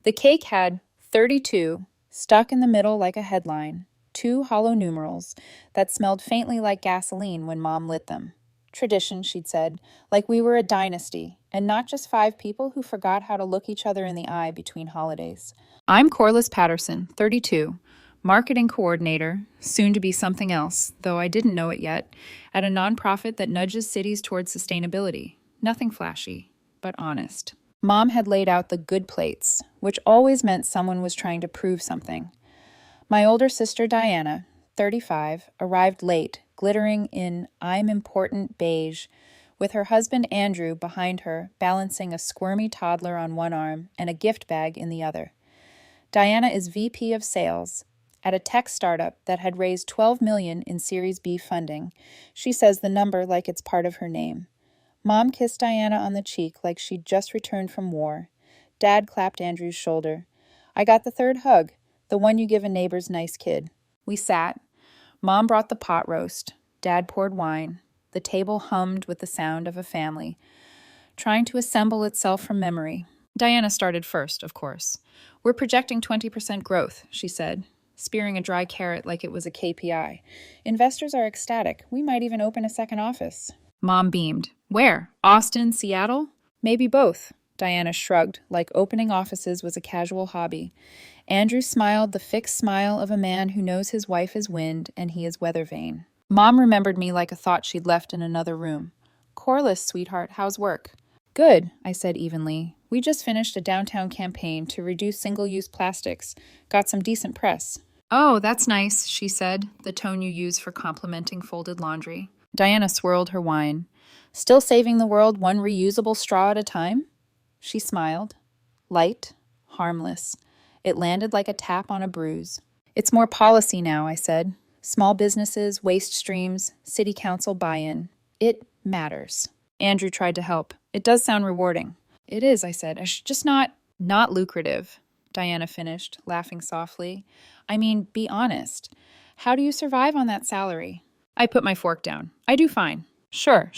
The cake had 32 stuck in the middle like a headline, two hollow numerals that smelled faintly like gasoline when Mom lit them. Tradition, she'd said, like we were a dynasty, and not just five people who forgot how to look each other in the eye between holidays. I'm Corliss Patterson, 32, marketing coordinator, soon to be something else, though I didn't know it yet, at a nonprofit that nudges cities towards sustainability. Nothing flashy, but honest. Mom had laid out the good plates, which always meant someone was trying to prove something. My older sister Diana, 35, arrived late, glittering in I'm important beige, with her husband Andrew behind her, balancing a squirmy toddler on one arm and a gift bag in the other. Diana is VP of Sales at a tech startup that had raised $12 million in Series B funding. She says the number like it's part of her name. Mom kissed Diana on the cheek like she'd just returned from war. Dad clapped Andrew's shoulder. I got the third hug, the one you give a neighbor's nice kid. We sat. Mom brought the pot roast. Dad poured wine. The table hummed with the sound of a family, trying to assemble itself from memory. Diana started first, of course. We're projecting 20% growth, she said, spearing a dry carrot like it was a KPI. Investors are ecstatic. We might even open a second office. Mom beamed. Where? Austin, Seattle? Maybe both. Diana shrugged, like opening offices was a casual hobby. Andrew smiled the fixed smile of a man who knows his wife is wind and he is weather vane. Mom remembered me like a thought she'd left in another room. Corliss, sweetheart, how's work? Good, I said evenly. We just finished a downtown campaign to reduce single-use plastics. Got some decent press. Oh, that's nice, she said, the tone you use for complimenting folded laundry. Diana swirled her wine. Still saving the world one reusable straw at a time? She smiled. Light, harmless. It landed like a tap on a bruise. It's more policy now, I said. Small businesses, waste streams, city council buy-in. It matters. Andrew tried to help. It does sound rewarding. It is, I said. I should just not lucrative, Diana finished, laughing softly. I mean, be honest. How do you survive on that salary? I put my fork down. I do fine. Sure.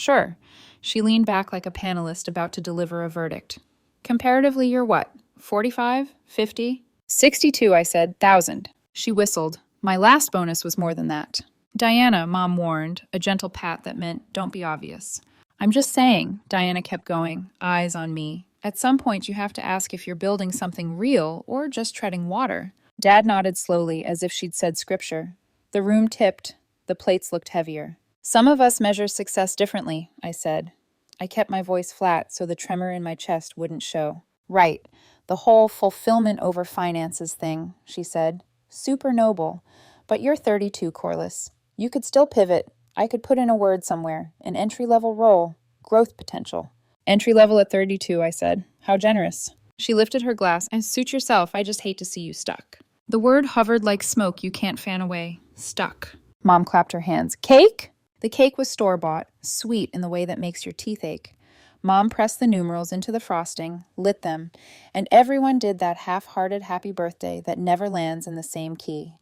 She leaned back like a panelist about to deliver a verdict. Comparatively, you're what? 45? 50? 62, I said. 1,000. She whistled. My last bonus was more than that. Diana, Mom warned, a gentle pat that meant, don't be obvious. I'm just saying, Diana kept going, eyes on me. At some point, you have to ask if you're building something real or just treading water. Dad nodded slowly, as if she'd said scripture. The room tipped. The plates looked heavier. Some of us measure success differently, I said. I kept my voice flat so the tremor in my chest wouldn't show. Right. The whole fulfillment over finances thing, she said. Super noble. But you're 32, Corliss. You could still pivot. I could put in a word somewhere. An entry-level role. Growth potential. Entry-level at 32, I said. How generous. She lifted her glass. And suit yourself. I just hate to see you stuck. The word hovered like smoke you can't fan away. Stuck. Mom clapped her hands. Cake? The cake was store-bought, sweet in the way that makes your teeth ache. Mom pressed the numerals into the frosting, lit them, and everyone did that half-hearted happy birthday that never lands in the same key.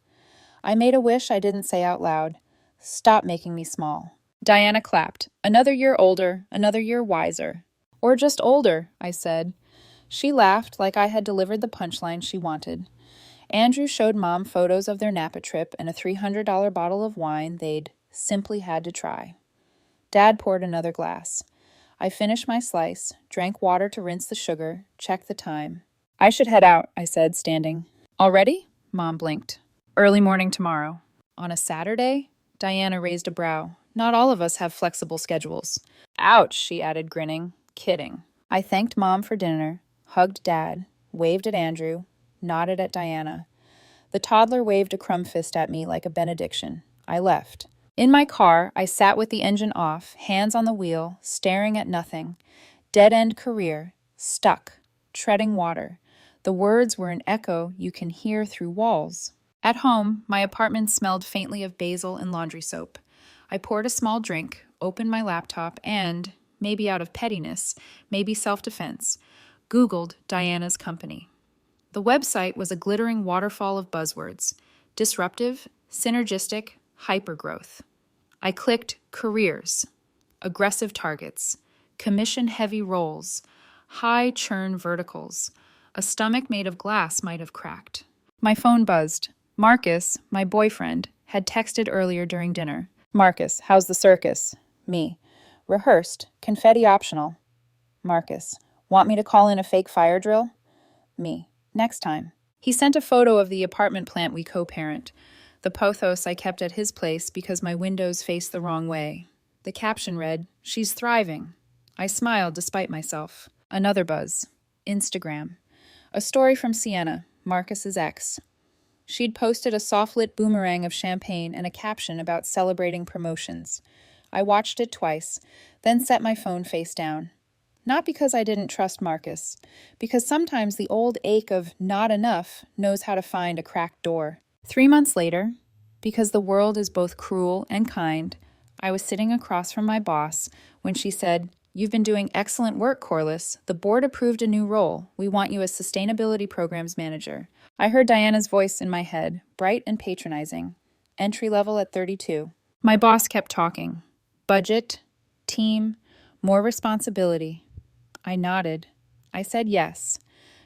I made a wish I didn't say out loud. Stop making me small. Diana clapped. Another year older, another year wiser. Or just older, I said. She laughed like I had delivered the punchline she wanted. Andrew showed Mom photos of their Napa trip and a $300 bottle of wine they'd simply had to try. Dad poured another glass. I finished my slice, drank water to rinse the sugar, checked the time. I should head out, I said, standing. Already? Mom blinked. Early morning tomorrow. On a Saturday? Diana raised a brow. Not all of us have flexible schedules. Ouch, she added, grinning. Kidding. I thanked Mom for dinner, hugged Dad, waved at Andrew, nodded at Diana. The toddler waved a crumb fist at me like a benediction. I left. In my car, I sat with the engine off, hands on the wheel, staring at nothing. Dead-end career, stuck, treading water. The words were an echo you can hear through walls. At home, my apartment smelled faintly of basil and laundry soap. I poured a small drink, opened my laptop, and, maybe out of pettiness, maybe self-defense, Googled Diana's company. The website was a glittering waterfall of buzzwords. Disruptive, synergistic, hypergrowth. I clicked careers, aggressive targets, commission-heavy roles, high churn verticals, A stomach made of glass might have cracked. My phone buzzed. Marcus, my boyfriend, had texted earlier during dinner. Marcus, how's the circus? Me. Rehearsed. Confetti optional. Marcus, want me to call in a fake fire drill? Me. Next time. He sent a photo of the apartment plant we co-parent. The pothos I kept at his place because my windows faced the wrong way. The caption read, "She's thriving." I smiled despite myself. Another buzz. Instagram. A story from Sienna, Marcus's ex. She'd posted a soft-lit boomerang of champagne and a caption about celebrating promotions. I watched it twice, then set my phone face down. Not because I didn't trust Marcus, because sometimes the old ache of not enough knows how to find a cracked door. 3 months later, because the world is both cruel and kind, I was sitting across from my boss when she said, "You've been doing excellent work, Corliss. The board approved a new role. We want you as Sustainability Programs Manager." I heard Diana's voice in my head, bright and patronizing. Entry level at 32. My boss kept talking. Budget, team, more responsibility. I nodded. I said yes.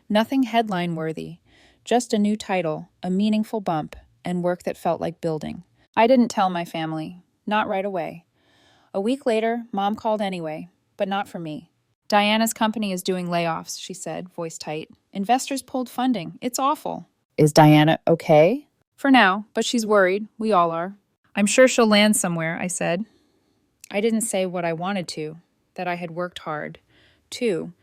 Nothing headline-worthy. Just a new title, a meaningful bump, and work that felt like building. I didn't tell my family. Not right away. A week later, Mom called anyway, but not for me. "Diana's company is doing layoffs," she said, voice tight. "Investors pulled funding. It's awful." "Is Diana okay?" "For now, but she's worried. We all are." "I'm sure she'll land somewhere," I said. I didn't say what I wanted to, that I had worked hard. 2.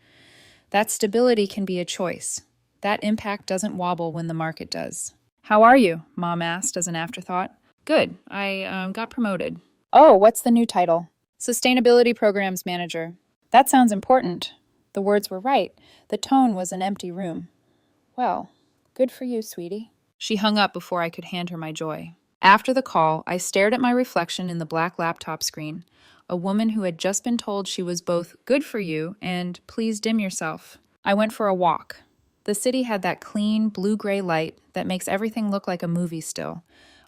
That stability can be a choice. That impact doesn't wobble when the market does. "How are you?" Mom asked as an afterthought. "Good. I got promoted." "Oh, what's the new title?" "Sustainability Programs Manager." "That sounds important." The words were right. The tone was an empty room. "Well, good for you, sweetie." She hung up before I could hand her my joy. After the call, I stared at my reflection in the black laptop screen. A woman who had just been told she was both good for you and please dim yourself. I went for a walk. The city had that clean, blue-gray light that makes everything look like a movie still.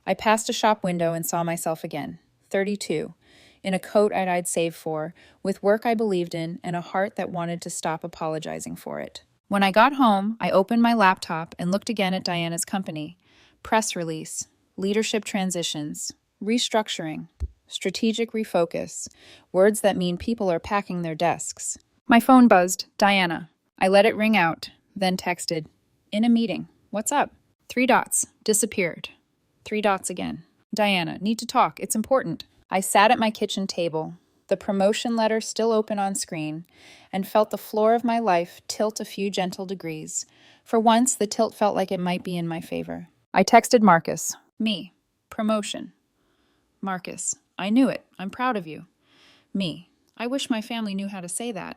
I passed a shop window and saw myself again, 32, in a coat I'd saved for, with work I believed in, and a heart that wanted to stop apologizing for it. When I got home, I opened my laptop and looked again at Diana's company. Press release, leadership transitions, restructuring, strategic refocus, words that mean people are packing their desks. My phone buzzed, "Diana." I let it ring out, then texted, "In a meeting. What's up?" 3 dots, disappeared. 3 dots again. "Diana, need to talk. It's important." I sat at my kitchen table, the promotion letter still open on screen, and felt the floor of my life tilt a few gentle degrees. For once, the tilt felt like it might be in my favor. I texted Marcus. Me. Promotion. Marcus. I knew it. I'm proud of you. Me. I wish my family knew how to say that.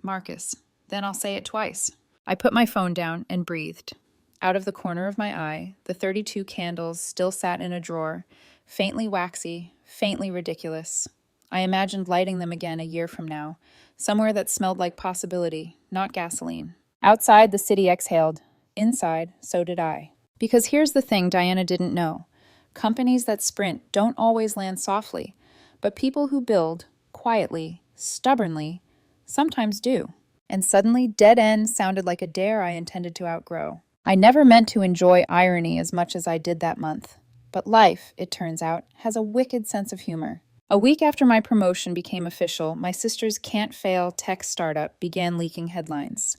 Marcus. Then I'll say it twice. I put my phone down and breathed. Out of the corner of my eye, the 32 candles still sat in a drawer, faintly waxy, faintly ridiculous. I imagined lighting them again a year from now, somewhere that smelled like possibility, not gasoline. Outside, the city exhaled. Inside, so did I. Because here's the thing Diana didn't know. Companies that sprint don't always land softly, but people who build, quietly, stubbornly, sometimes do. And suddenly, dead end sounded like a dare I intended to outgrow. I never meant to enjoy irony as much as I did that month. But life, it turns out, has a wicked sense of humor. A week after my promotion became official, my sister's can't-fail tech startup began leaking headlines.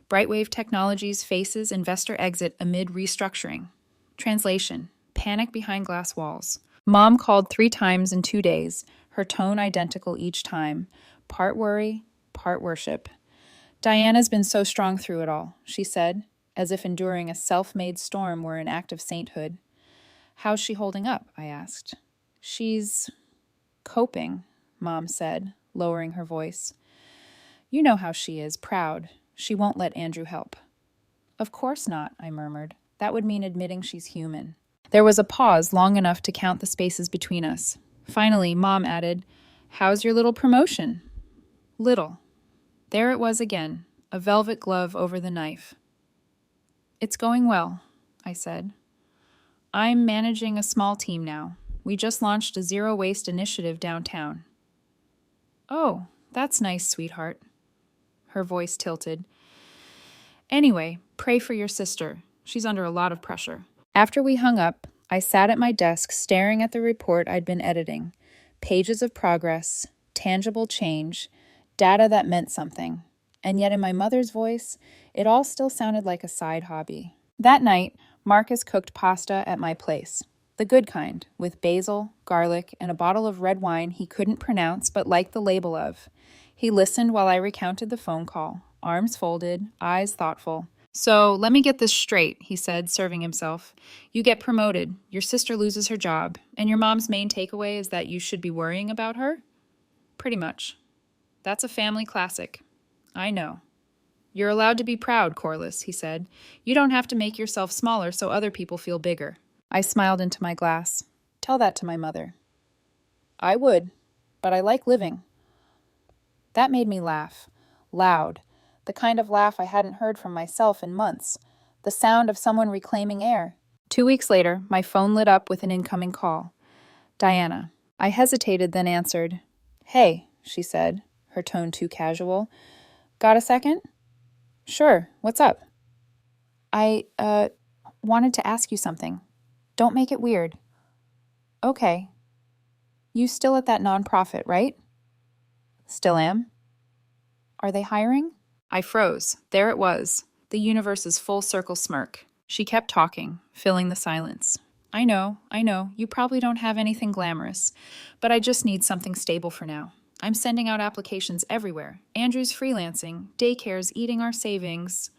Brightwave Technologies faces investor exit amid restructuring. Translation: panic behind glass walls. Mom called 3 times in 2 days, her tone identical each time. Part worry, part worship. "Diana's been so strong through it all," she said, as if enduring a self-made storm were an act of sainthood. "How's she holding up?" I asked. "She's coping," Mom said, lowering her voice. "You know how she is, proud. She won't let Andrew help." "Of course not," I murmured. "That would mean admitting she's human." There was a pause long enough to count the spaces between us. Finally, Mom added, "How's your little promotion?" Little. There it was again, a velvet glove over the knife. "It's going well," I said. "I'm managing a small team now. We just launched a zero-waste initiative downtown." "Oh, that's nice, sweetheart." Her voice tilted. Anyway, pray for your sister. She's under a lot of pressure. After we hung up, I sat at my desk staring at the report I'd been editing. Pages of progress, tangible change, data that meant something. And yet in my mother's voice, it all still sounded like a side hobby. That night, Marcus cooked pasta at my place. The good kind, with basil, garlic, and a bottle of red wine he couldn't pronounce but liked the label of. He listened while I recounted the phone call, arms folded, eyes thoughtful. So, let me get this straight, he said, serving himself. You get promoted, your sister loses her job, and your mom's main takeaway is that you should be worrying about her? Pretty much. That's a family classic. I know. You're allowed to be proud, Corliss, he said. You don't have to make yourself smaller so other people feel bigger. I smiled into my glass. Tell that to my mother. I would, but I like living. That made me laugh. Loud. The kind of laugh I hadn't heard from myself in months. The sound of someone reclaiming air. 2 weeks later, my phone lit up with an incoming call. Diana. I hesitated, then answered. Hey, she said, her tone too casual. Got a second? Sure, what's up? I, wanted to ask you something. Don't make it weird. Okay. You still at that nonprofit, right? Still am. Are they hiring? I froze. There it was. The universe's full circle smirk. She kept talking, filling the silence. I know. You probably don't have anything glamorous, but I just need something stable for now. I'm sending out applications everywhere. Andrew's freelancing. Daycare's eating our savings.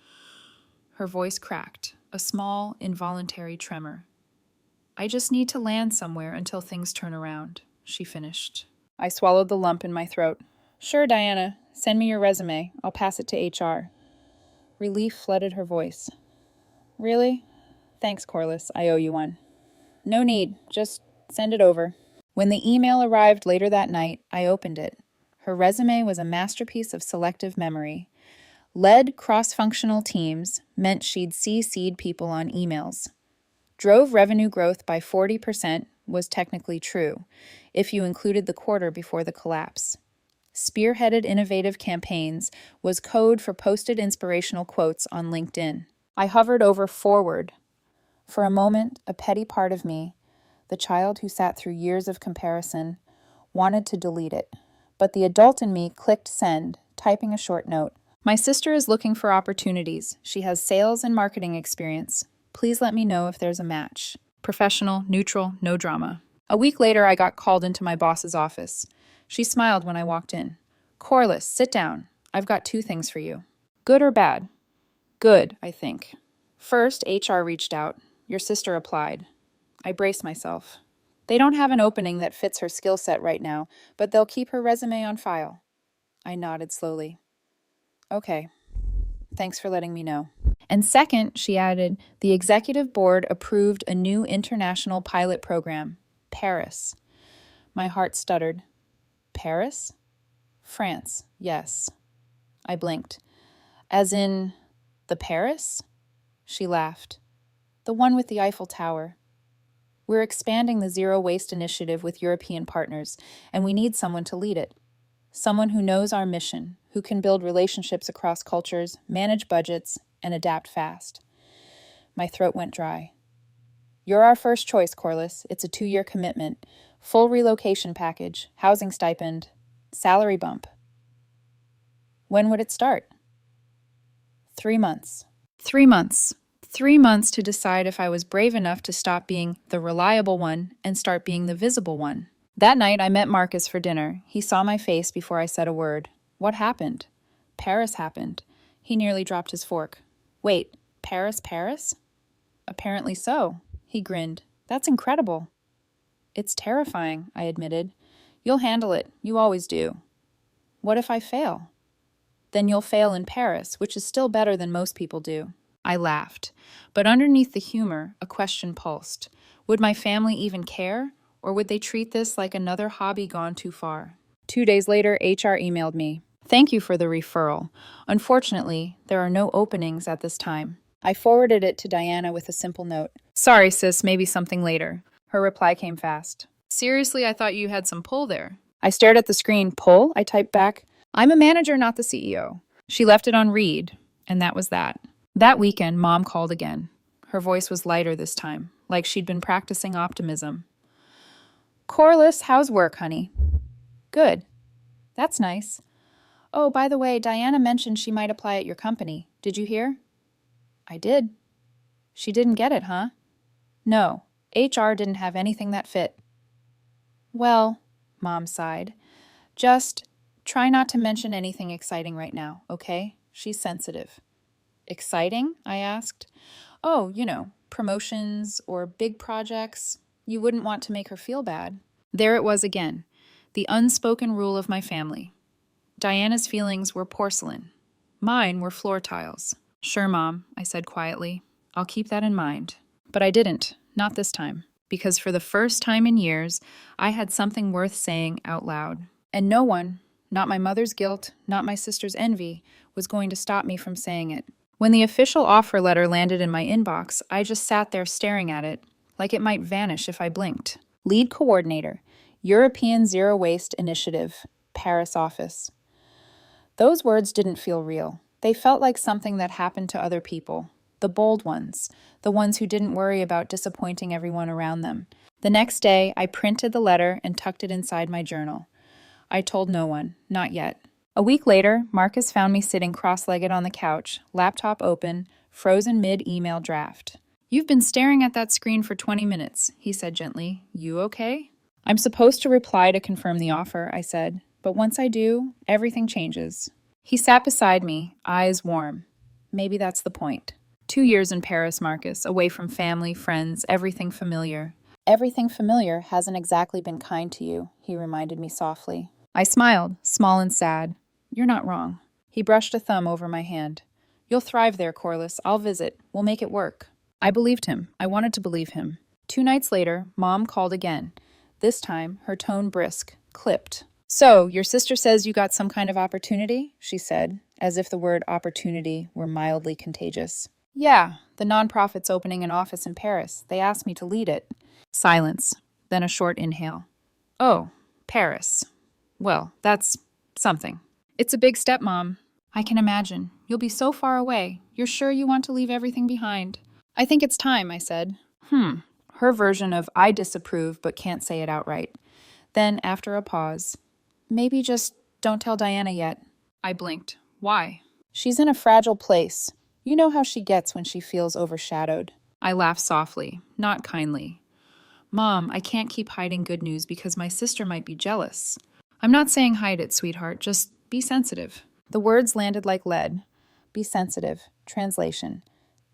Her voice cracked, a small, involuntary tremor. I just need to land somewhere until things turn around, she finished. I swallowed the lump in my throat. Sure, Diana. Send me your resume. I'll pass it to HR. Relief flooded her voice. Really? Thanks, Corliss. I owe you one. No need. Just send it over. When the email arrived later that night, I opened it. Her resume was a masterpiece of selective memory. Led cross-functional teams meant she'd CC'd people on emails. Drove revenue growth by 40% was technically true, if you included the quarter before the collapse. Spearheaded innovative campaigns was code for posted inspirational quotes on LinkedIn. I hovered over forward. For a moment, a petty part of me, the child who sat through years of comparison, wanted to delete it. But the adult in me clicked send, typing a short note. My sister is looking for opportunities. She has sales and marketing experience. Please let me know if there's a match. Professional, neutral, no drama. A week later, I got called into my boss's office. She smiled when I walked in. Corliss, sit down. I've got 2 things for you. Good or bad? Good, I think. First, HR reached out. Your sister applied. I braced myself. They don't have an opening that fits her skill set right now, but they'll keep her resume on file. I nodded slowly. Okay. Thanks for letting me know. And second, she added, the executive board approved a new international pilot program, Paris. My heart stuttered. Paris? France, yes. I blinked. As in, the Paris? She laughed. The one with the Eiffel Tower. We're expanding the Zero Waste Initiative with European partners, and we need someone to lead it. Someone who knows our mission, who can build relationships across cultures, manage budgets, and adapt fast. My throat went dry. You're our first choice, Corliss. It's a 2-year commitment. Full relocation package, housing stipend, salary bump. When would it start? 3 months. 3 months. 3 months to decide if I was brave enough to stop being the reliable one and start being the visible one. That night, I met Marcus for dinner. He saw my face before I said a word. What happened? Paris happened. He nearly dropped his fork. Wait, Paris? Apparently so. He grinned. That's incredible. It's terrifying, I admitted. You'll handle it. You always do. What if I fail? Then you'll fail in Paris, which is still better than most people do. I laughed. But underneath the humor, a question pulsed. Would my family even care? Or would they treat this like another hobby gone too far? 2 days later, HR emailed me. Thank you for the referral. Unfortunately, there are no openings at this time. I forwarded it to Diana with a simple note. Sorry, sis, maybe something later. Her reply came fast. Seriously, I thought you had some pull there. I stared at the screen. Pull? I typed back. I'm a manager, not the CEO. She left it on read, and that was that. That weekend, Mom called again. Her voice was lighter this time, like she'd been practicing optimism. Corliss, how's work, honey? Good. That's nice. Oh, by the way, Diana mentioned she might apply at your company. Did you hear? I did. She didn't get it, huh? No. HR didn't have anything that fit. Well, Mom sighed. Just try not to mention anything exciting right now, okay? She's sensitive. Exciting? I asked. Oh, promotions or big projects. You wouldn't want to make her feel bad. There it was again, the unspoken rule of my family. Diana's feelings were porcelain. Mine were floor tiles. Sure, Mom, I said quietly. I'll keep that in mind. But I didn't, not this time, because for the first time in years, I had something worth saying out loud. And no one, not my mother's guilt, not my sister's envy, was going to stop me from saying it. When the official offer letter landed in my inbox, I just sat there staring at it, like it might vanish if I blinked. Lead coordinator, European Zero Waste Initiative, Paris office. Those words didn't feel real. They felt like something that happened to other people. The bold ones, the ones who didn't worry about disappointing everyone around them. The next day, I printed the letter and tucked it inside my journal. I told no one, not yet. A week later, Marcus found me sitting cross-legged on the couch, laptop open, frozen mid-email draft. You've been staring at that screen for 20 minutes, he said gently. You okay? I'm supposed to reply to confirm the offer, I said. But once I do, everything changes. He sat beside me, eyes warm. Maybe that's the point. 2 years in Paris, Marcus, away from family, friends, everything familiar. Everything familiar hasn't exactly been kind to you, he reminded me softly. I smiled, small and sad. You're not wrong. He brushed a thumb over my hand. You'll thrive there, Corliss. I'll visit. We'll make it work. I believed him. I wanted to believe him. 2 nights later, Mom called again. This time, her tone brisk, clipped. So, your sister says you got some kind of opportunity? She said, as if the word opportunity were mildly contagious. Yeah, the nonprofit's opening an office in Paris. They asked me to lead it. Silence, then a short inhale. Oh, Paris. Well, that's something. It's a big step, Mom. I can imagine. You'll be so far away. You're sure you want to leave everything behind? I think it's time, I said. Her version of I disapprove but can't say it outright. Then, after a pause, maybe just don't tell Diana yet. I blinked. Why? She's in a fragile place. You know how she gets when she feels overshadowed. I laughed softly, not kindly. Mom, I can't keep hiding good news because my sister might be jealous. I'm not saying hide it, sweetheart. Just be sensitive. The words landed like lead. Be sensitive. Translation.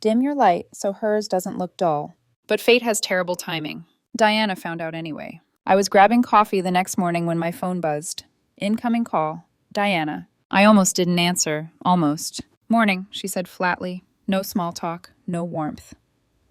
Dim your light so hers doesn't look dull. But fate has terrible timing. Diana found out anyway. I was grabbing coffee the next morning when my phone buzzed. Incoming call. Diana. I almost didn't answer. Almost. Morning, she said flatly. No small talk. No warmth.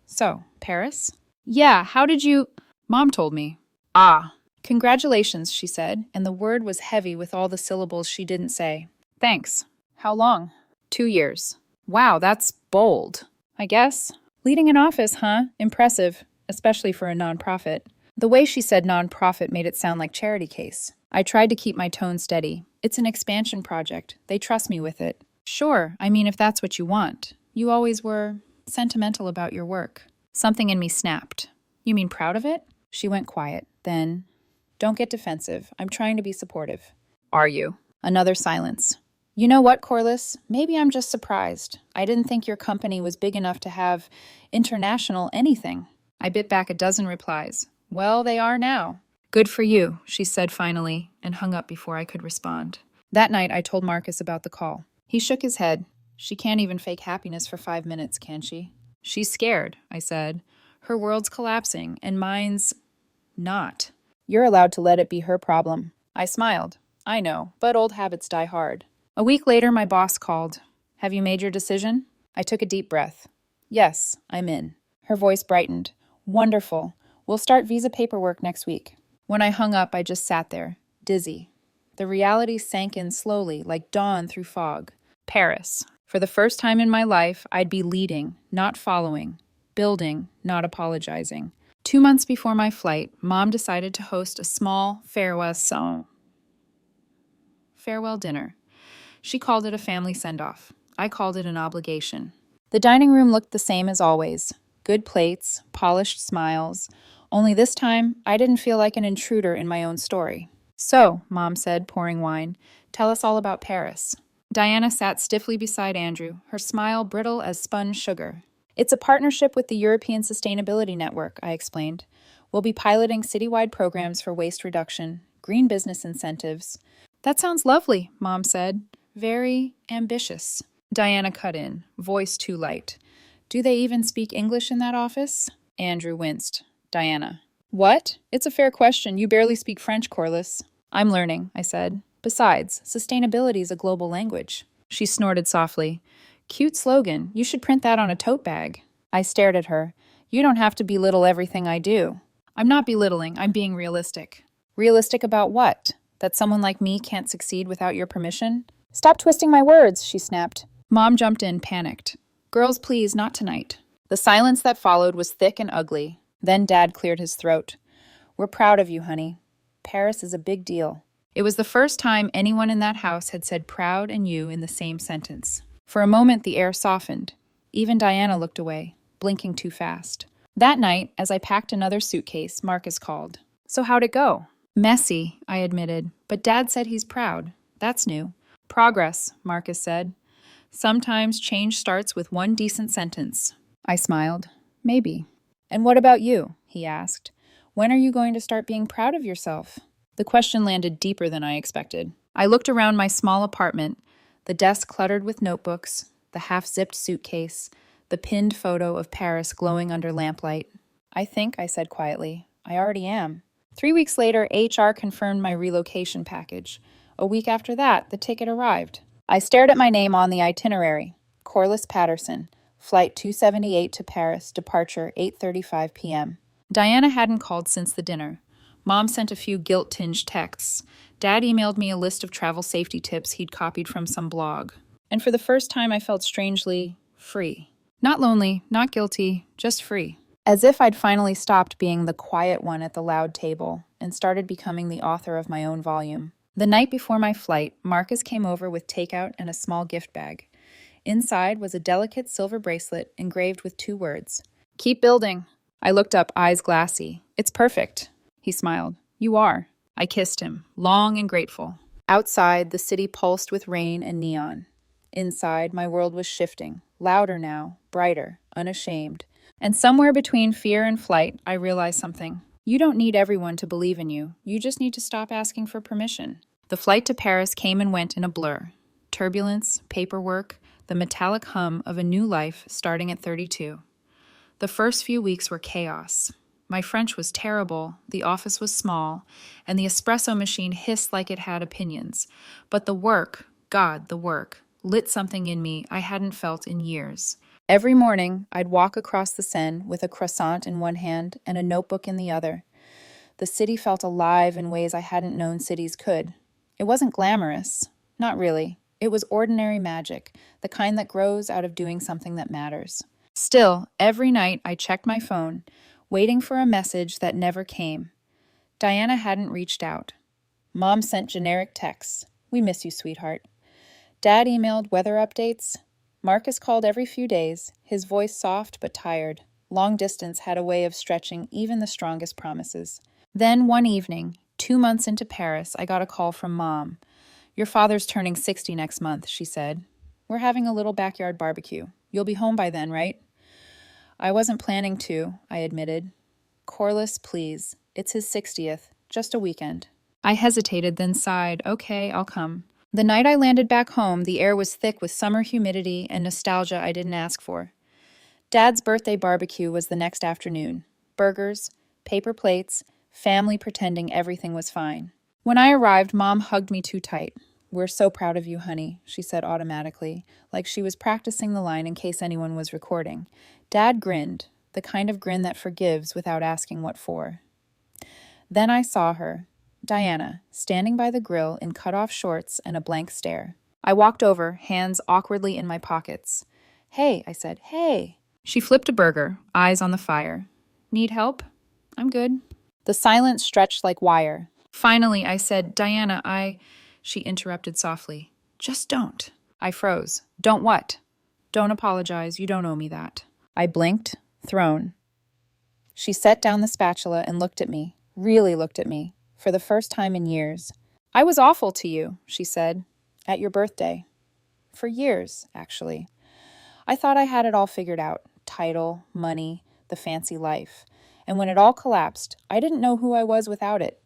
So, Paris? Yeah, how did you... Mom told me. Ah. Congratulations, she said, and the word was heavy with all the syllables she didn't say. Thanks. How long? 2 years. Wow, that's bold. I guess. Leading an office, huh? Impressive, especially for a nonprofit. The way she said nonprofit made it sound like charity case. I tried to keep my tone steady. It's an expansion project. They trust me with it. Sure, I mean if that's what you want. You always were sentimental about your work. Something in me snapped. You mean proud of it? She went quiet. Then, don't get defensive. I'm trying to be supportive. Are you? Another silence. You know what, Corliss? Maybe I'm just surprised. I didn't think your company was big enough to have international anything. I bit back a dozen replies. Well, they are now. Good for you, she said finally, and hung up before I could respond. That night, I told Marcus about the call. He shook his head. She can't even fake happiness for 5 minutes, can she? She's scared, I said. Her world's collapsing, and mine's not. You're allowed to let it be her problem. I smiled. I know, but old habits die hard. A week later, my boss called. Have you made your decision? I took a deep breath. Yes, I'm in. Her voice brightened. Wonderful. We'll start visa paperwork next week. When I hung up, I just sat there, dizzy. The reality sank in slowly, like dawn through fog. Paris. For the first time in my life, I'd be leading, not following. Building, not apologizing. 2 months before my flight, Mom decided to host a small farewell dinner. She called it a family send-off. I called it an obligation. The dining room looked the same as always. Good plates, polished smiles. Only this time, I didn't feel like an intruder in my own story. So, Mom said, pouring wine, tell us all about Paris. Diana sat stiffly beside Andrew, her smile brittle as spun sugar. It's a partnership with the European Sustainability Network, I explained. We'll be piloting citywide programs for waste reduction, green business incentives. That sounds lovely, Mom said. Very ambitious. Diana cut in, voice too light. Do they even speak English in that office? Andrew winced. Diana. What? It's a fair question. You barely speak French, Corliss. I'm learning, I said. Besides, sustainability is a global language. She snorted softly. Cute slogan. You should print that on a tote bag. I stared at her. You don't have to belittle everything I do. I'm not belittling. I'm being realistic. Realistic about what? That someone like me can't succeed without your permission? Stop twisting my words, she snapped. Mom jumped in, panicked. Girls, please, not tonight. The silence that followed was thick and ugly. Then Dad cleared his throat. We're proud of you, honey. Paris is a big deal. It was the first time anyone in that house had said proud and you in the same sentence. For a moment, the air softened. Even Diana looked away, blinking too fast. That night, as I packed another suitcase, Marcus called. So how'd it go? Messy, I admitted, but Dad said he's proud. That's new. Progress, Marcus said. Sometimes change starts with one decent sentence. I smiled. Maybe. And what about you? He asked. When are you going to start being proud of yourself? The question landed deeper than I expected. I looked around my small apartment, the desk cluttered with notebooks, the half-zipped suitcase, the pinned photo of Paris glowing under lamplight. I think, I said quietly, I already am. 3 weeks later, HR confirmed my relocation package. A week after that, the ticket arrived. I stared at my name on the itinerary. Corliss Patterson, Flight 278 to Paris, departure 8:35 p.m. Diana hadn't called since the dinner. Mom sent a few guilt-tinged texts. Dad emailed me a list of travel safety tips he'd copied from some blog. And for the first time, I felt strangely free. Not lonely, not guilty, just free. As if I'd finally stopped being the quiet one at the loud table and started becoming the author of my own volume. The night before my flight, Marcus came over with takeout and a small gift bag. Inside was a delicate silver bracelet engraved with 2 words. Keep building. I looked up, eyes glassy. It's perfect. He smiled. You are. I kissed him, long and grateful. Outside, the city pulsed with rain and neon. Inside, my world was shifting, louder now, brighter, unashamed. And somewhere between fear and flight, I realized something. You don't need everyone to believe in you. You just need to stop asking for permission. The flight to Paris came and went in a blur. Turbulence, paperwork, the metallic hum of a new life starting at 32. The first few weeks were chaos. My French was terrible, the office was small, and the espresso machine hissed like it had opinions. But the work, God, the work, lit something in me I hadn't felt in years. Every morning, I'd walk across the Seine with a croissant in one hand and a notebook in the other. The city felt alive in ways I hadn't known cities could. It wasn't glamorous. Not really. It was ordinary magic, the kind that grows out of doing something that matters. Still, every night I checked my phone, waiting for a message that never came. Diana hadn't reached out. Mom sent generic texts. We miss you, sweetheart. Dad emailed weather updates. Marcus called every few days, his voice soft but tired. Long distance had a way of stretching even the strongest promises. Then one evening, 2 months into Paris, I got a call from Mom. Your father's turning 60 next month, she said. We're having a little backyard barbecue. You'll be home by then, right? I wasn't planning to, I admitted. Corliss, please. It's his 60th. Just a weekend. I hesitated, then sighed. Okay, I'll come. The night I landed back home, the air was thick with summer humidity and nostalgia I didn't ask for. Dad's birthday barbecue was the next afternoon. Burgers, paper plates, family pretending everything was fine. When I arrived, Mom hugged me too tight. We're so proud of you, honey, she said automatically, like she was practicing the line in case anyone was recording. Dad grinned, the kind of grin that forgives without asking what for. Then I saw her, Diana, standing by the grill in cut-off shorts and a blank stare. I walked over, hands awkwardly in my pockets. Hey, I said, hey. She flipped a burger, eyes on the fire. Need help? I'm good. The silence stretched like wire. Finally, I said, Diana, She interrupted softly. Just don't. I froze. Don't what? Don't apologize. You don't owe me that. I blinked, thrown. She set down the spatula and looked at me, really looked at me, for the first time in years. I was awful to you, she said, at your birthday. For years, actually. I thought I had it all figured out. Title, money, the fancy life. And when it all collapsed, I didn't know who I was without it.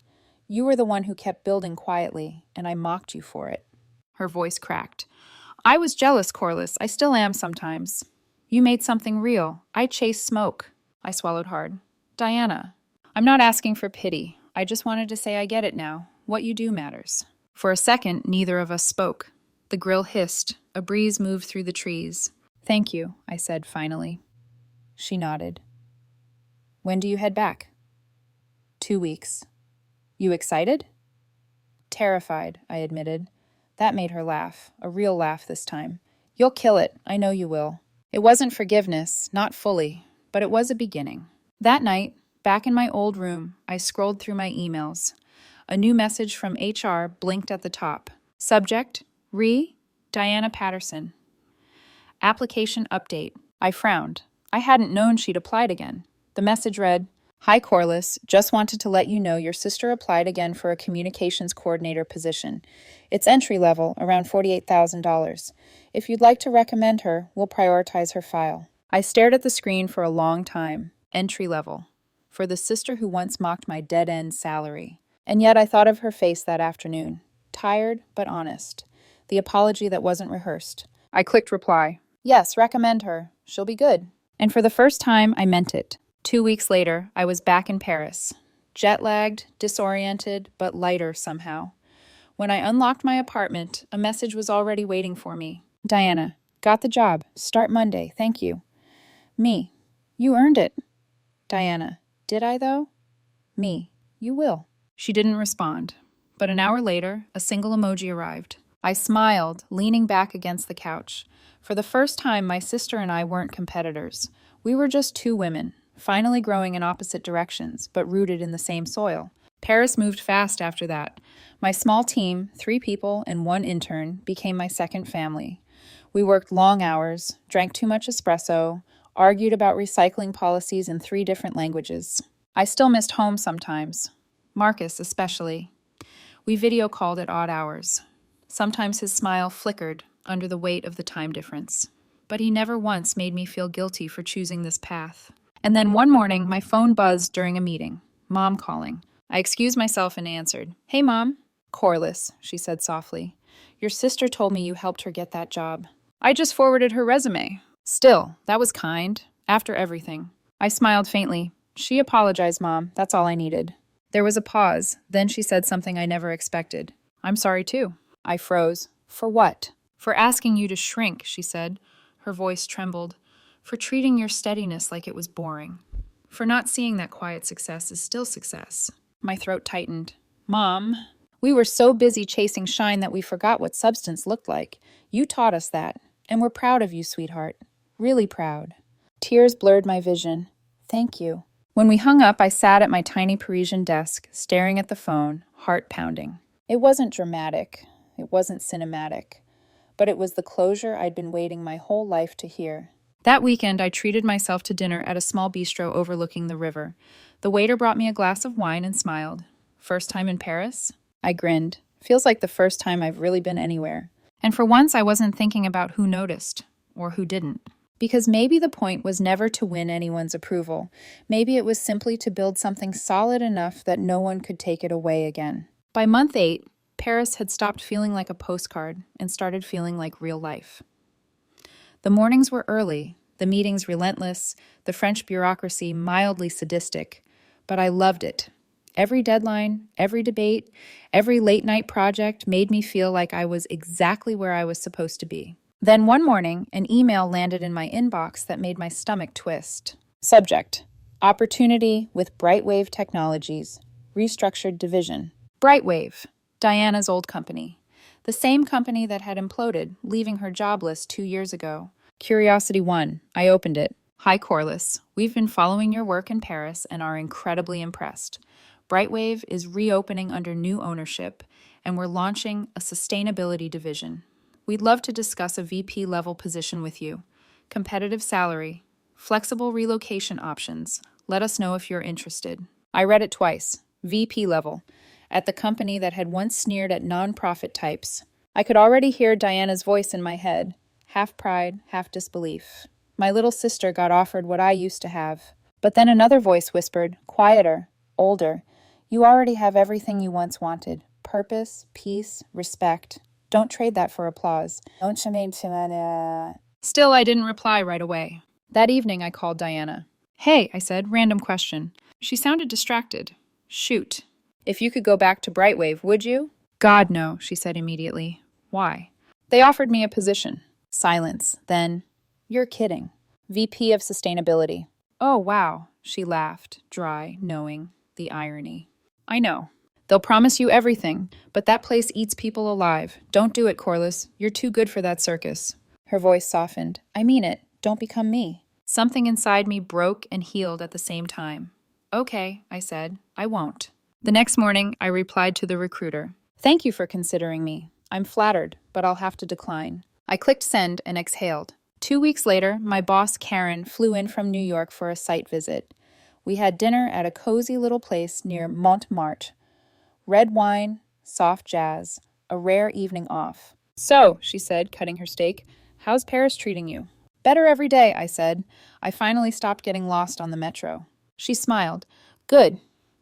You were the one who kept building quietly, and I mocked you for it. Her voice cracked. I was jealous, Corliss. I still am sometimes. You made something real. I chased smoke. I swallowed hard. Diana, I'm not asking for pity. I just wanted to say I get it now. What you do matters. For a second, neither of us spoke. The grill hissed. A breeze moved through the trees. Thank you, I said finally. She nodded. When do you head back? 2 weeks. You excited? Terrified, I admitted. That made her laugh, a real laugh this time. You'll kill it, I know you will. It wasn't forgiveness, not fully, but it was a beginning. That night, back in my old room, I scrolled through my emails. A new message from HR blinked at the top. Subject, Diana Patterson. Application update. I frowned. I hadn't known she'd applied again. The message read, Hi Corliss, just wanted to let you know your sister applied again for a communications coordinator position. It's entry level, around $48,000. If you'd like to recommend her, we'll prioritize her file. I stared at the screen for a long time. Entry level. For the sister who once mocked my dead-end salary. And yet I thought of her face that afternoon. Tired, but honest. The apology that wasn't rehearsed. I clicked reply. Yes, recommend her. She'll be good. And for the first time, I meant it. 2 weeks later, I was back in Paris. Jet-lagged, disoriented, but lighter somehow. When I unlocked my apartment, a message was already waiting for me. Diana, got the job. Start Monday. Thank you. Me. You earned it. Diana, did I though? Me. You will. She didn't respond. But an hour later, a single emoji arrived. I smiled, leaning back against the couch. For the first time, my sister and I weren't competitors. We were just two women, finally growing in opposite directions, but rooted in the same soil. Paris moved fast after that. My small team, 3 people and 1 intern, became my second family. We worked long hours, drank too much espresso, argued about recycling policies in 3 different languages. I still missed home sometimes. Marcus especially. We video called at odd hours. Sometimes his smile flickered under the weight of the time difference. But he never once made me feel guilty for choosing this path. And then one morning, my phone buzzed during a meeting. Mom calling. I excused myself and answered. Hey, Mom. Corliss, she said softly. Your sister told me you helped her get that job. I just forwarded her resume. Still, that was kind. After everything. I smiled faintly. She apologized, Mom. That's all I needed. There was a pause. Then she said something I never expected. I'm sorry, too. I froze. For what? For asking you to shrink, she said. Her voice trembled. For treating your steadiness like it was boring. For not seeing that quiet success is still success. My throat tightened. Mom, we were so busy chasing shine that we forgot what substance looked like. You taught us that. And we're proud of you, sweetheart. Really proud. Tears blurred my vision. Thank you. When we hung up, I sat at my tiny Parisian desk, staring at the phone, heart pounding. It wasn't dramatic. It wasn't cinematic. But it was the closure I'd been waiting my whole life to hear. That weekend, I treated myself to dinner at a small bistro overlooking the river. The waiter brought me a glass of wine and smiled. First time in Paris? I grinned. Feels like the first time I've really been anywhere. And for once, I wasn't thinking about who noticed, or who didn't. Because maybe the point was never to win anyone's approval. Maybe it was simply to build something solid enough that no one could take it away again. By month 8, Paris had stopped feeling like a postcard and started feeling like real life. The mornings were early, the meetings relentless, the French bureaucracy mildly sadistic, but I loved it. Every deadline, every debate, every late-night project made me feel like I was exactly where I was supposed to be. Then one morning, an email landed in my inbox that made my stomach twist. Subject: Opportunity with Brightwave Technologies, Restructured Division. Brightwave, Diana's old company. The same company that had imploded, leaving her jobless 2 years ago. Curiosity 1. I opened it. Hi, Corliss. We've been following your work in Paris and are incredibly impressed. Brightwave is reopening under new ownership, and we're launching a sustainability division. We'd love to discuss a VP-level position with you. Competitive salary. Flexible relocation options. Let us know if you're interested. I read it twice. VP level. At the company that had once sneered at nonprofit types. I could already hear Diana's voice in my head. Half pride, half disbelief. My little sister got offered what I used to have. But then another voice whispered, quieter, older. You already have everything you once wanted. Purpose, peace, respect. Don't trade that for applause. Still, I didn't reply right away. That evening, I called Diana. Hey, I said, random question. She sounded distracted. Shoot. If you could go back to Brightwave, would you? God, no, she said immediately. Why? They offered me a position. Silence. Then, you're kidding. VP of Sustainability. Oh, wow, she laughed, dry, knowing the irony. I know. They'll promise you everything, but that place eats people alive. Don't do it, Corliss. You're too good for that circus. Her voice softened. I mean it. Don't become me. Something inside me broke and healed at the same time. Okay, I said. I won't. The next morning, I replied to the recruiter. Thank you for considering me. I'm flattered, but I'll have to decline. I clicked send and exhaled. 2 weeks later, my boss, Karen, flew in from New York for a site visit. We had dinner at a cozy little place near Montmartre. Red wine, soft jazz, a rare evening off. So, she said, cutting her steak, how's Paris treating you? Better every day, I said. I finally stopped getting lost on the metro. She smiled. Good,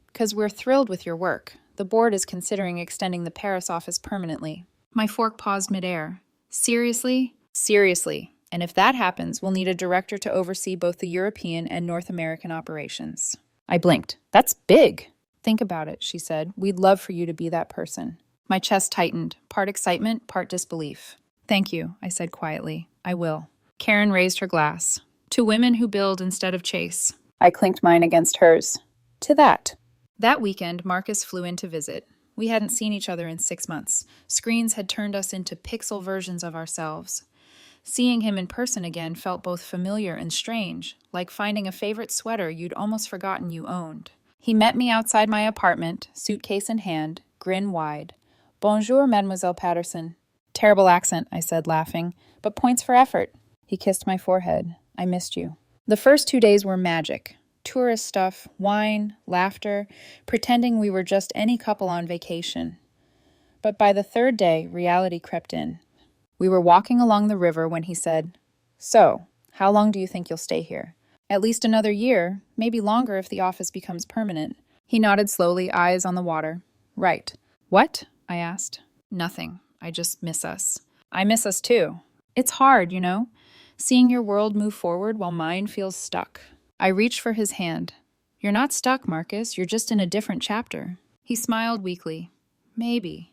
because we're thrilled with your work. The board is considering extending the Paris office permanently. My fork paused midair. Seriously? Seriously. And if that happens, we'll need a director to oversee both the European and North American operations. I blinked. That's big. Think about it, she said. We'd love for you to be that person. My chest tightened, part excitement, part disbelief. Thank you, I said quietly. I will. Karen raised her glass. To women who build instead of chase. I clinked mine against hers. To that. That weekend, Marcus flew in to visit. We hadn't seen each other in 6 months. Screens had turned us into pixel versions of ourselves. Seeing him in person again felt both familiar and strange, like finding a favorite sweater you'd almost forgotten you owned. He met me outside my apartment, suitcase in hand, grin wide. Bonjour, Mademoiselle Patterson. Terrible accent, I said, laughing, but points for effort. He kissed my forehead. I missed you. The first 2 days were magic. Tourist stuff, wine, laughter, pretending we were just any couple on vacation. But by the third day, reality crept in. We were walking along the river when he said, So, how long do you think you'll stay here? At least another year, maybe longer if the office becomes permanent. He nodded slowly, eyes on the water. Right. What? I asked. Nothing. I just miss us. I miss us too. It's hard, you know? Seeing your world move forward while mine feels stuck. I reached for his hand. You're not stuck, Marcus. You're just in a different chapter. He smiled weakly. Maybe.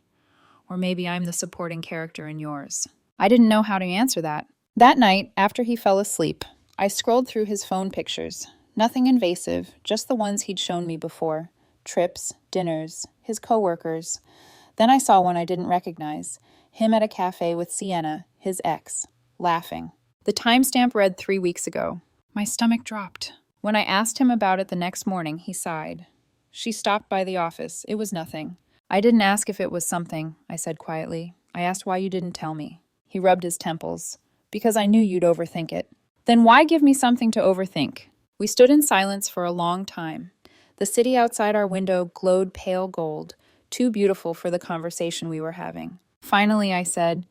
Or maybe I'm the supporting character in yours. I didn't know how to answer that. That night, after he fell asleep, I scrolled through his phone pictures. Nothing invasive, just the ones he'd shown me before. Trips, dinners, his coworkers. Then I saw one I didn't recognize. Him at a cafe with Sienna, his ex, laughing. The timestamp read 3 weeks ago. My stomach dropped. When I asked him about it the next morning, he sighed. She stopped by the office. It was nothing. I didn't ask if it was something, I said quietly. I asked why you didn't tell me. He rubbed his temples. Because I knew you'd overthink it. Then why give me something to overthink? We stood in silence for a long time. The city outside our window glowed pale gold, too beautiful for the conversation we were having. Finally, I said,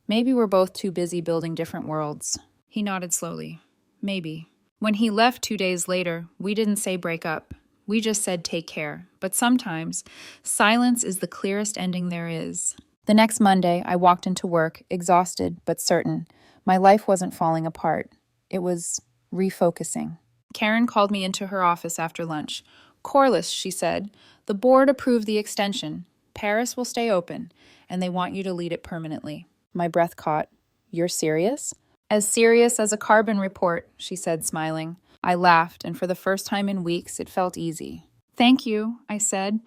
maybe we're both too busy building different worlds. He nodded slowly. Maybe. When he left 2 days later, we didn't say break up. We just said take care. But sometimes, silence is the clearest ending there is. The next Monday, I walked into work, exhausted but certain. My life wasn't falling apart. It was refocusing. Karen called me into her office after lunch. Corliss, she said, the board approved the extension. Paris will stay open, and they want you to lead it permanently. My breath caught. You're serious? As serious as a carbon report, she said, smiling. I laughed, and for the first time in weeks, it felt easy. Thank you, I said,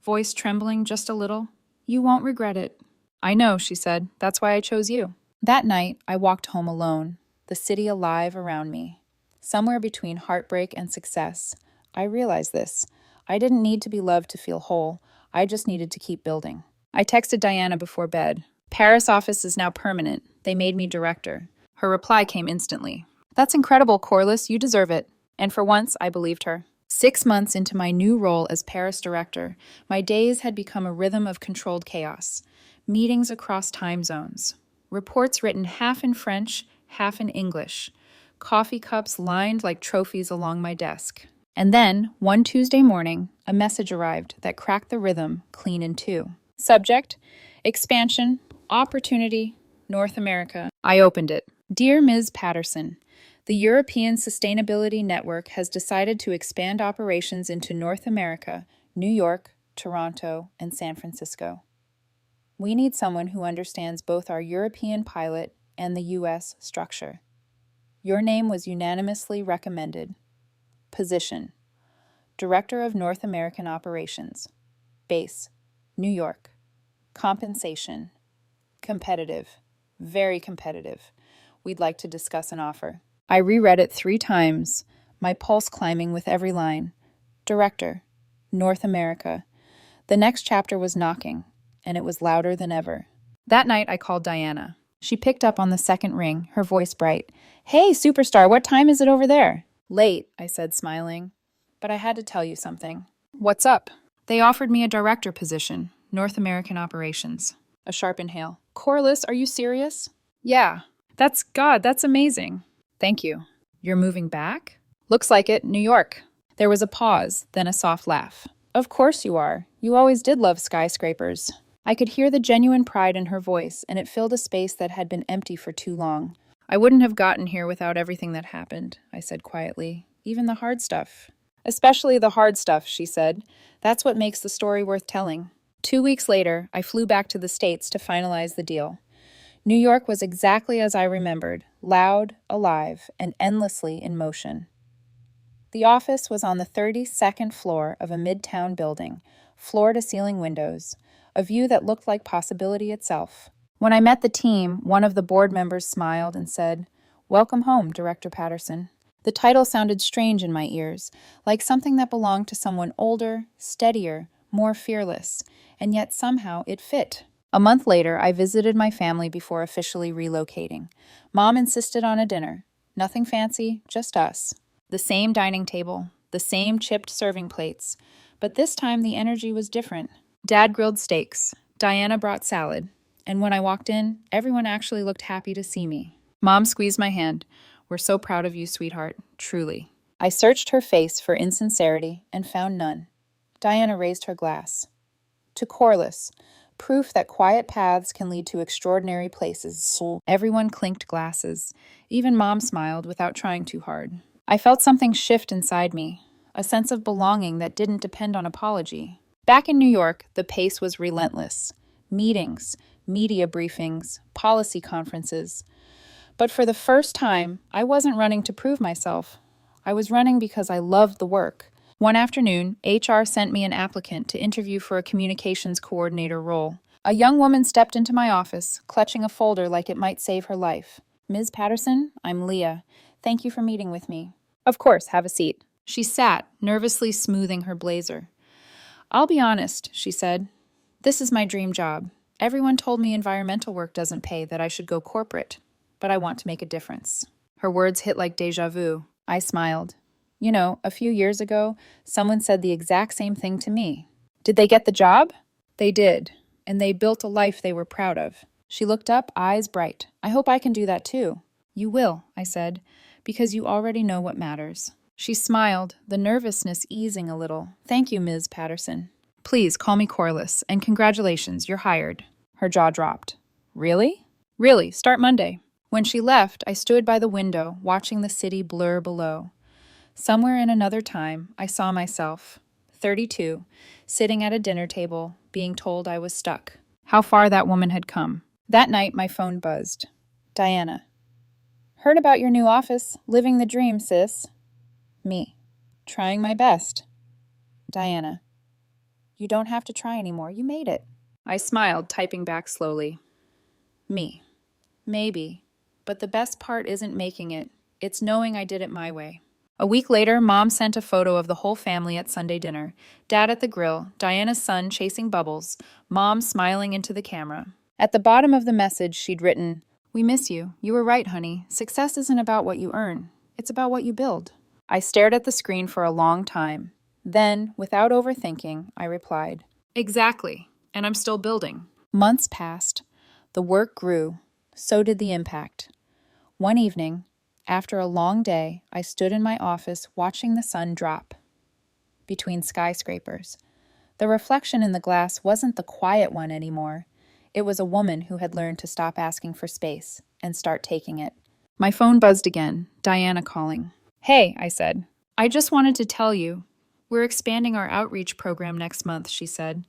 voice trembling just a little. You won't regret it. I know, she said. That's why I chose you. That night, I walked home alone, the city alive around me. Somewhere between heartbreak and success, I realized this. I didn't need to be loved to feel whole. I just needed to keep building. I texted Diana before bed. Paris office is now permanent. They made me director. Her reply came instantly. That's incredible, Corliss. You deserve it. And for once, I believed her. 6 months into my new role as Paris director, my days had become a rhythm of controlled chaos. Meetings across time zones. Reports written half in French, half in English. Coffee cups lined like trophies along my desk. And then, one Tuesday morning, a message arrived that cracked the rhythm clean in two. Subject: Expansion, Opportunity, North America. I opened it. Dear Ms. Patterson, the European Sustainability Network has decided to expand operations into North America, New York, Toronto, and San Francisco. We need someone who understands both our European pilot and the U.S. structure. Your name was unanimously recommended. Position: Director of North American Operations. Base: New York. Compensation: competitive. Very competitive. We'd like to discuss an offer. I reread it 3 times, my pulse climbing with every line. Director, North America. The next chapter was knocking, and it was louder than ever. That night, I called Diana. She picked up on the second ring, her voice bright. Hey, superstar, what time is it over there? Late, I said, smiling. But I had to tell you something. What's up? They offered me a director position, North American Operations. A sharp inhale. Corliss, are you serious? Yeah. That's amazing. Thank you. You're moving back? Looks like it, New York. There was a pause, then a soft laugh. Of course you are. You always did love skyscrapers. I could hear the genuine pride in her voice, and it filled a space that had been empty for too long. I wouldn't have gotten here without everything that happened, I said quietly. Even the hard stuff. Especially the hard stuff, she said. That's what makes the story worth telling. 2 weeks later, I flew back to the States to finalize the deal. New York was exactly as I remembered, loud, alive, and endlessly in motion. The office was on the 32nd floor of a midtown building, floor-to-ceiling windows, a view that looked like possibility itself. When I met the team, one of the board members smiled and said, "Welcome home, Director Patterson." The title sounded strange in my ears, like something that belonged to someone older, steadier, more fearless, and yet somehow it fit. A month later, I visited my family before officially relocating. Mom insisted on a dinner. Nothing fancy, just us. The same dining table, the same chipped serving plates, but this time the energy was different. Dad grilled steaks. Diana brought salad. And when I walked in, everyone actually looked happy to see me. Mom squeezed my hand. "We're so proud of you, sweetheart. Truly." I searched her face for insincerity and found none. Diana raised her glass. To Corliss, proof that quiet paths can lead to extraordinary places. Everyone clinked glasses. Even Mom smiled without trying too hard. I felt something shift inside me, a sense of belonging that didn't depend on apology. Back in New York, the pace was relentless. Meetings, media briefings, policy conferences. But for the first time, I wasn't running to prove myself. I was running because I loved the work. One afternoon, HR sent me an applicant to interview for a communications coordinator role. A young woman stepped into my office, clutching a folder like it might save her life. "Ms. Patterson, I'm Leah. Thank you for meeting with me." "Of course, have a seat." She sat, nervously smoothing her blazer. "I'll be honest," she said. "This is my dream job. Everyone told me environmental work doesn't pay, that I should go corporate. But I want to make a difference." Her words hit like déjà vu. I smiled. You know, a few years ago, someone said the exact same thing to me. Did they get the job? They did, and they built a life they were proud of. She looked up, eyes bright. "I hope I can do that too." "You will," I said, "because you already know what matters." She smiled, the nervousness easing a little. "Thank you, Ms. Patterson. Please call me Corliss, and congratulations, you're hired." Her jaw dropped. "Really?" "Really, start Monday." When she left, I stood by the window, watching the city blur below. Somewhere in another time, I saw myself, 32, sitting at a dinner table, being told I was stuck. How far that woman had come. That night, my phone buzzed. "Diana. Heard about your new office. Living the dream, sis." Me. "Trying my best." Diana. "You don't have to try anymore. You made it." I smiled, typing back slowly. Me. "Maybe. But the best part isn't making it. It's knowing I did it my way." A week later, Mom sent a photo of the whole family at Sunday dinner. Dad at the grill, Diana's son chasing bubbles, Mom smiling into the camera. At the bottom of the message, she'd written, We miss you. You were right, honey. Success isn't about what you earn. It's about what you build. I stared at the screen for a long time. Then, without overthinking, I replied, Exactly. And I'm still building. Months passed. The work grew. So did the impact. One evening, after a long day, I stood in my office watching the sun drop between skyscrapers. The reflection in the glass wasn't the quiet one anymore. It was a woman who had learned to stop asking for space and start taking it. My phone buzzed again, Diana calling. Hey, I said. I just wanted to tell you. We're expanding our outreach program next month, she said.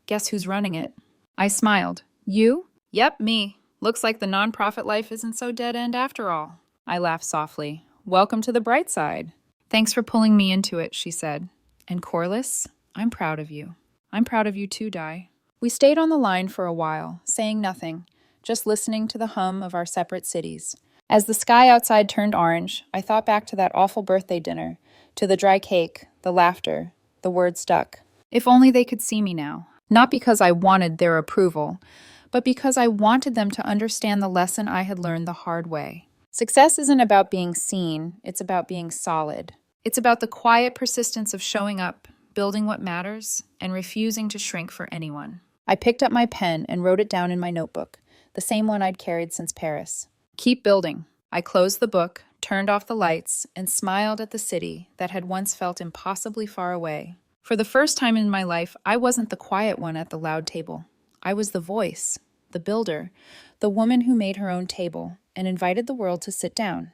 Guess who's running it? I smiled. You? Yep, me. Looks like the nonprofit life isn't so dead end after all. I laughed softly. Welcome to the bright side. Thanks for pulling me into it, she said. And Corliss, I'm proud of you. I'm proud of you too, Di. We stayed on the line for a while, saying nothing, just listening to the hum of our separate cities. As the sky outside turned orange, I thought back to that awful birthday dinner, to the dry cake, the laughter, the words stuck. If only they could see me now. Not because I wanted their approval, but because I wanted them to understand the lesson I had learned the hard way. Success isn't about being seen, it's about being solid. It's about the quiet persistence of showing up, building what matters, and refusing to shrink for anyone. I picked up my pen and wrote it down in my notebook, the same one I'd carried since Paris. Keep building. I closed the book, turned off the lights, and smiled at the city that had once felt impossibly far away. For the first time in my life, I wasn't the quiet one at the loud table. I was the voice, the builder, the woman who made her own table and invited the world to sit down.